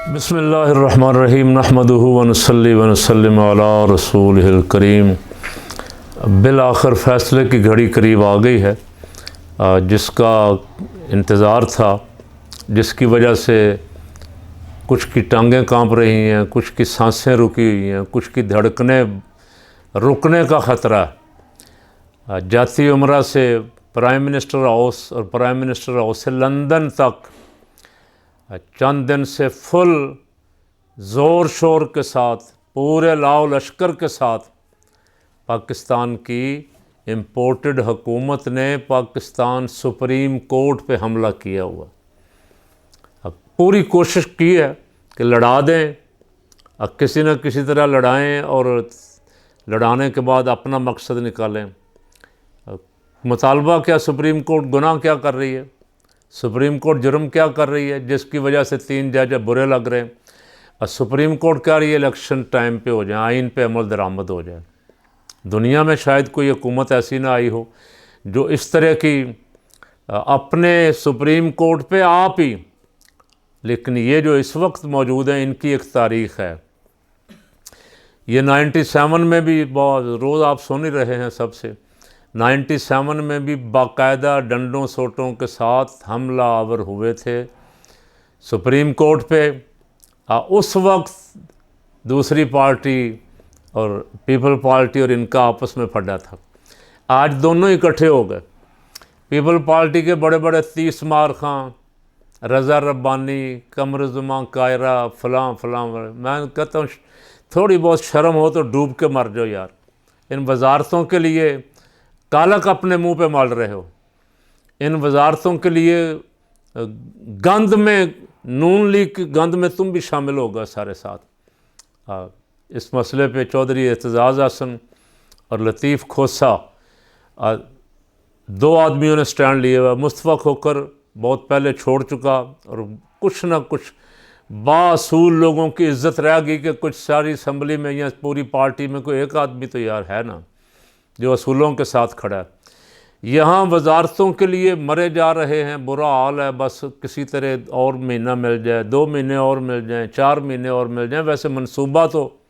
बिस्मिल्लाहिर्रहमानिर्रहीम नहमदुहु व नसल्ली व नसल्लिम अला रसूलिहिल करीम। बिल आखिर फ़ैसले की घड़ी करीब आ गई है, जिसका इंतज़ार था, जिसकी वजह से कुछ की टांगें कांप रही हैं, कुछ की सांसें रुकी हुई हैं, कुछ की धड़कनें रुकने का ख़तरा है। जाती उम्रा से प्राइम मिनिस्टर हाउस और प्राइम मिनिस्टर हाउस से लंदन तक चंद दिन से फुल ज़ोर शोर के साथ, पूरे लाओ लश्कर के साथ पाकिस्तान की इम्पोर्टेड हुकूमत ने पाकिस्तान सुप्रीम कोर्ट पे हमला किया हुआ। अब पूरी कोशिश की है कि लड़ा दें, अब किसी न किसी तरह लड़ाएं और लड़ाने के बाद अपना मकसद निकालें। मुतालबा क्या, सुप्रीम कोर्ट गुनाह क्या कर रही है, सुप्रीम कोर्ट जुर्म क्या कर रही है जिसकी वजह से 3 जज बुरे लग रहे हैं। और सुप्रीम कोर्ट क्या रही है, इलेक्शन टाइम पे हो जाए, आइन पे अमल दरामद हो जाए। दुनिया में शायद कोई हुकूमत ऐसी ना आई हो जो इस तरह की अपने सुप्रीम कोर्ट पे आप ही, लेकिन ये जो इस वक्त मौजूद है इनकी एक तारीख़ है। ये 97 में भी बहुत, रोज़ आप सुन ही रहे हैं सबसे, 97 में भी बाकायदा डंडों सोटों के साथ हमला आवर हुए थे सुप्रीम कोर्ट पे। उस वक्त दूसरी पार्टी और पीपल पार्टी और इनका आपस में फटा था। आज दोनों इकट्ठे हो गए। पीपल पार्टी के बड़े बड़े 30 मार खां, रज़ा रब्बानी, कमरुज़्ज़मा कायरा, फ़लाँ फ़लाँ, मैं कहता हूँ थोड़ी बहुत शर्म हो तो डूब के मर जाओ यार। इन वजारतों के लिए कालक अपने मुंह पे माल रहे हो, इन वजारतों के लिए गंद में, नून लीग की गंद में तुम भी शामिल होगा सारे साथ। इस मसले पे चौधरी एतजाज़ हसन और लतीफ़ खोसा, 2 आदमियों ने स्टैंड लिए हुआ। मुस्तफ़ा खोखर बहुत पहले छोड़ चुका और कुछ ना कुछ बासूल लोगों की इज़्ज़त रह गई कि कुछ सारी असम्बली में या पूरी पार्टी में कोई एक आदमी तो यार है ना जो असूलों के साथ खड़ा है। यहाँ वजारतों के लिए मरे जा रहे हैं, बुरा हाल है। बस किसी तरह और महीना मिल जाए, 2 महीने और मिल जाएं, 4 महीने और मिल जाएं। वैसे मंसूबा तो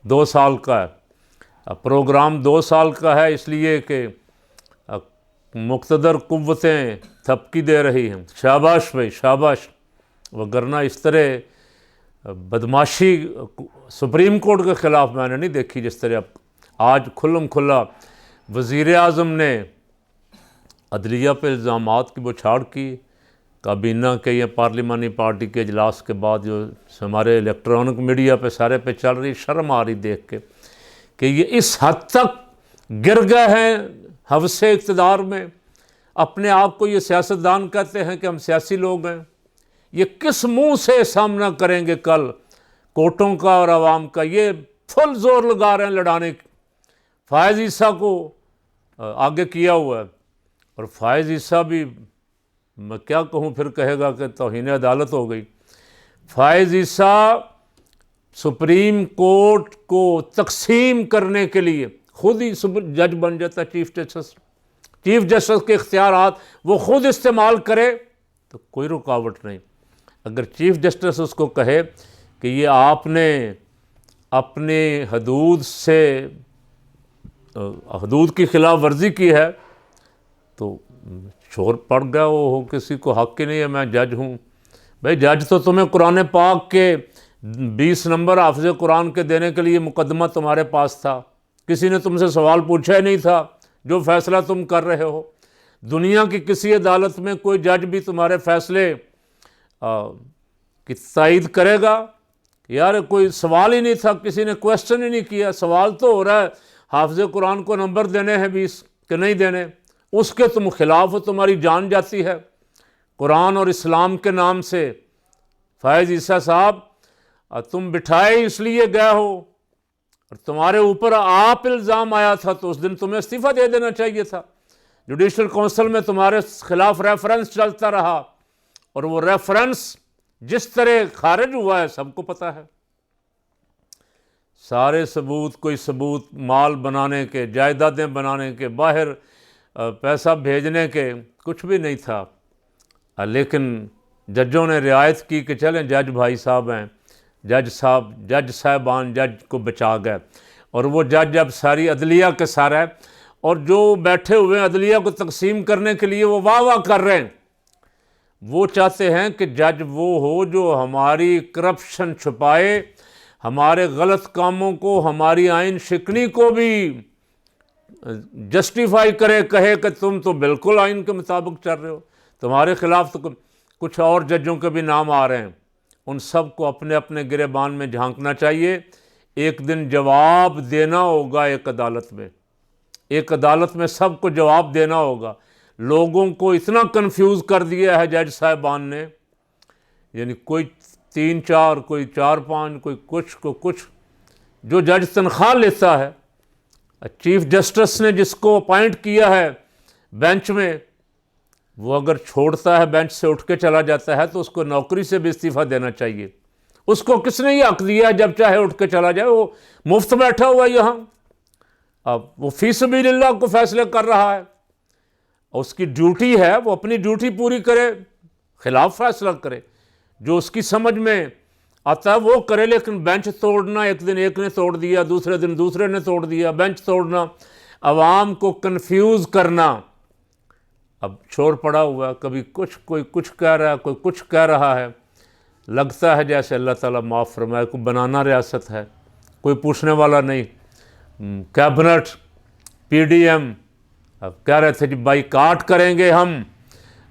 2 साल का है, प्रोग्राम 2 साल का है, इसलिए कि मुक़्तदर कुव्वतें थपकी दे रही हैं। शाबाश भाई शाबाश, वगरना इस तरह बदमाशी सुप्रीम कोर्ट के ख़िलाफ़ मैंने नहीं देखी जिस तरह आज खुल्लम खुल्ला वज़ीर आज़म ने अदलिया पे इल्ज़ामात की बौछार की। काबीना के या पार्लिमानी पार्टी के इजलास के बाद जो हमारे इलेक्ट्रॉनिक मीडिया पे सारे पे चल रही, शर्म आ रही देख के कि ये इस हद तक गिर गए हैं हवसे इक़्तिदार में। अपने आप को ये सियासतदान कहते हैं कि हम सियासी लोग हैं। ये किस मुँह से सामना करेंगे कल कोर्टों का और आवाम का। ये फुल जोर लगा रहे हैं लड़ाने की। फ़ायज़ ईसा को आगे किया हुआ है, और फ़ायज़ ईसा भी, मैं क्या कहूँ, फिर कहेगा कि तौहीन अदालत हो गई। फ़ायज़ ईसा सुप्रीम कोर्ट को तकसीम करने के लिए खुद ही जज बन जाता है, चीफ जस्टिस के इख्तियारात वो खुद इस्तेमाल करे तो कोई रुकावट नहीं। अगर चीफ जस्टिस उसको कहे कि ये आपने अपने हदूद की खिलाफ वर्जी की है, तो शोर पड़ गया हो किसी को हक ही नहीं है, मैं जज हूँ। भाई जज तो तुम्हें कुरान पाक के 20 नंबर हाफ़िज़ कुरान के देने के लिए मुकदमा तुम्हारे पास था। किसी ने तुमसे सवाल पूछा ही नहीं था। जो फ़ैसला तुम कर रहे हो, दुनिया की किसी अदालत में कोई जज भी तुम्हारे फ़ैसले की तायीद करेगा? यार कोई सवाल ही नहीं था, किसी ने क्वेश्चन ही नहीं किया। सवाल तो हो रहा है हाफ़िज़ कुरान को नंबर देने हैं 20 के नहीं देने, उसके तुम खिलाफ हो, तुम्हारी जान जाती है कुरान और इस्लाम के नाम से। फ़ायज़ ईसा साहब, तुम बिठाए इसलिए गए हो और तुम्हारे ऊपर आप इल्ज़ाम आया था, तो उस दिन तुम्हें इस्तीफ़ा दे देना चाहिए था। जुडिशल काउंसिल में तुम्हारे खिलाफ रेफरेंस चलता रहा, और वो रेफरेंस जिस तरह खारिज हुआ है सबको पता है। सारे सबूत, कोई सबूत माल बनाने के, जायदादें बनाने के, बाहर पैसा भेजने के कुछ भी नहीं था। लेकिन जजों ने रियायत की कि चलें जज भाई साहब हैं, जज साहबान जज को बचा गए, और वो जज अब सारी अदलिया के सारा है, और जो बैठे हुए हैं अदलिया को तकसीम करने के लिए वो वाह वाह कर रहे हैं। वो चाहते हैं कि जज वो हो जो हमारी करप्शन छुपाए, हमारे गलत कामों को, हमारी आइन शिकनी को भी जस्टिफाई करे, कहे कि तुम तो बिल्कुल आइन के मुताबिक चल रहे हो, तुम्हारे खिलाफ तो कुछ और जजों के भी नाम आ रहे हैं। उन सब को अपने अपने गिरेबान में झांकना चाहिए। एक दिन जवाब देना होगा एक अदालत में, एक अदालत में सबको जवाब देना होगा। लोगों को इतना कंफ्यूज कर दिया है जज साहबान ने, यानी कोई 3-4, कोई 4-5, कोई कुछ। जो जज तनख्वाह लेता है, चीफ जस्टिस ने जिसको अपॉइंट किया है बेंच में, वो अगर छोड़ता है, बेंच से उठ के चला जाता है, तो उसको नौकरी से भी इस्तीफा देना चाहिए। उसको किसने ये हक दिया है जब चाहे उठ के चला जाए? वो मुफ्त बैठा हुआ है यहाँ, अब वो फी सबीलिल्लाह को फैसले कर रहा है। उसकी ड्यूटी है वो अपनी ड्यूटी पूरी करे, खिलाफ फैसला करे, जो उसकी समझ में आता है वो करे। लेकिन बेंच तोड़ना, एक दिन एक ने तोड़ दिया, दूसरे दिन दूसरे ने तोड़ दिया, बेंच तोड़ना, अवाम को कन्फ्यूज़ करना। अब शोर पड़ा हुआ है, कभी कोई कुछ कह रहा है, कोई कुछ कह रहा है। लगता है जैसे अल्लाह ताला माफ़ फरमाए, कोई बनाना रियासत है, कोई पूछने वाला नहीं। कैबिनेट, PDM अब कह रहे थे जी बाईकाट करेंगे हम,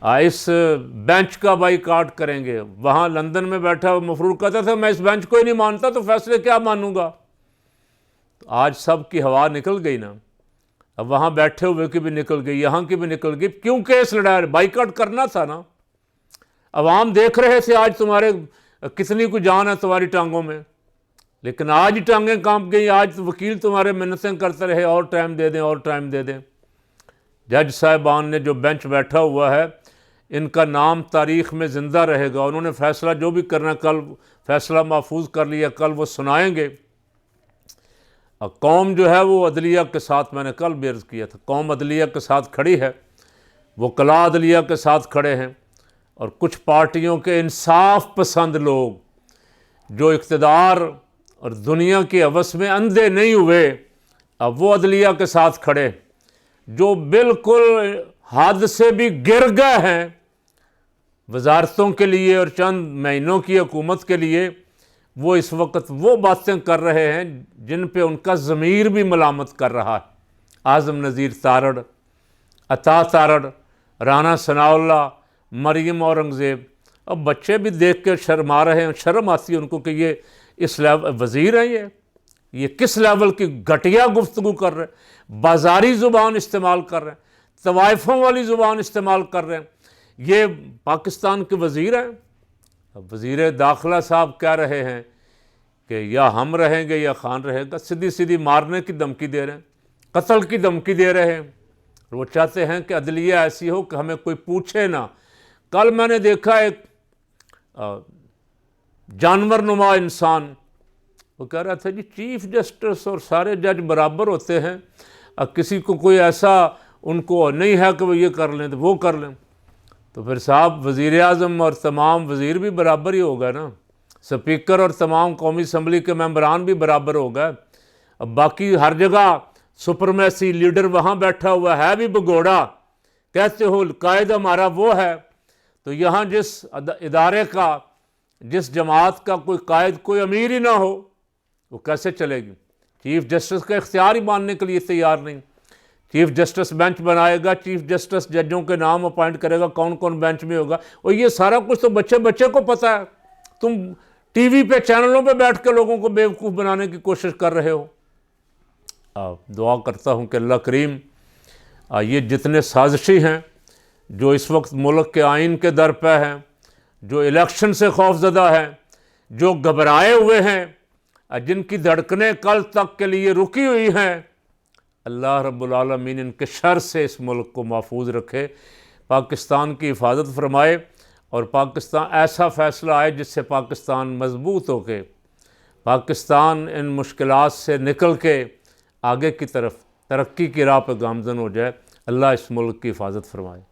इस बेंच का बाईकाट करेंगे। वहाँ लंदन में बैठा हुआ मफरूर कहता था मैं इस बेंच को ही नहीं मानता, तो फैसले क्या मानूंगा। तो आज सब की हवा निकल गई ना, अब वहाँ बैठे हुए की भी निकल गई, यहाँ की भी निकल गई। क्यों केस लड़ा? बाईकाट करना था ना। अवाम देख रहे थे आज तुम्हारे कितनी कुछ जान है तुम्हारी टांगों में, लेकिन आज ही टांगें कांप गई। आज तो वकील तुम्हारे मिन्नतें करते रहे और टाइम दे दें, और टाइम दे दें। जज साहिबान ने जो बेंच बैठा हुआ है, इनका नाम तारीख़ में ज़िंदा रहेगा। उन्होंने फ़ैसला जो भी करना, कल फ़ैसला महफूज कर लिया, कल वो सुनाएंगे। कौम जो है वो अदलिया के साथ, मैंने कल भी अर्ज़ किया था, कौम अदलिया के साथ खड़ी है, वो कला अदलिया के साथ खड़े हैं। और कुछ पार्टियों के इंसाफ पसंद लोग जो इक़्तिदार और दुनिया की हवस में अंधे नहीं हुए, अब वो अदलिया के साथ खड़े। जो बिल्कुल हद से भी गिर गए हैं वजारतों के लिए और चंद महीनों की हुकूमत के लिए, वो इस वक्त वो बातें कर रहे हैं जिन पे उनका ज़मीर भी मलामत कर रहा है। आज़म नज़ीर तारड़, अता तारड़, राना सनाउल्लाह, मरीम औरंगज़ेब। अब बच्चे भी देख के शर्मा रहे हैं, शर्म आती है उनको कि ये इस लेवल वज़ीर हैं, ये किस लेवल की घटिया गुफ्तगू कर रहे हैं, बाजारी ज़ुबान इस्तेमाल कर रहे हैं, तवाइफ़ों वाली ज़ुबान इस्तेमाल कर रहे हैं। ये पाकिस्तान के वज़ीर हैं। वज़ीर दाखिला साहब कह रहे हैं कि या हम रहेंगे या खान रहेगा। सीधी सीधी मारने की धमकी दे रहे हैं, कत्ल की धमकी दे रहे हैं। वो चाहते हैं कि अदलिया ऐसी हो कि हमें कोई पूछे ना। कल मैंने देखा एक जानवर नुमा इंसान, वो कह रहा था जी चीफ जस्टिस और सारे जज बराबर होते हैं, किसी को कोई ऐसा उनको नहीं है कि वो ये कर लें तो वो कर लें। तो फिर साहब वज़ीर आज़म और तमाम वज़ीर भी बराबर ही होगा ना, स्पीकर और तमाम कौमी असम्बली के मेंबरान भी बराबर हो गए। अब बाकी हर जगह सुपरमेसी लीडर वहाँ बैठा हुआ है भी भगोड़ा, कहते हो कायद हमारा वो है। तो यहाँ जिस इदारे का, जिस जमात का कोई कायद, कोई अमीर ही ना हो, वो कैसे चलेगी? चीफ जस्टिस का इख्तियार ही मानने के लिए तैयार नहीं। चीफ जस्टिस बेंच बनाएगा, चीफ जस्टिस जजों के नाम अपॉइंट करेगा, कौन कौन बेंच में होगा, और ये सारा कुछ तो बच्चे बच्चे को पता है। तुम टीवी पे चैनलों पे बैठ के लोगों को बेवकूफ़ बनाने की कोशिश कर रहे हो। दुआ करता हूँ कि अल्लाह करीम ये जितने साजिशी हैं जो इस वक्त मुल्क के आइन के दर पे हैं, जो इलेक्शन से खौफज़दा हैं, जो घबराए हुए हैं, जिनकी धड़कनें कल तक के लिए रुकी हुई हैं, अल्लाह रब्बुल आलमीन इनके शर से इस मुल्क को महफूज रखे, पाकिस्तान की हिफाजत फरमाए और पाकिस्तान ऐसा फ़ैसला आए जिससे पाकिस्तान मजबूत हो के, पाकिस्तान इन मुश्किलात से निकल के आगे की तरफ तरक्की की राह पर गामज़न हो जाए। अल्लाह इस मुल्क की हिफाजत फरमाए।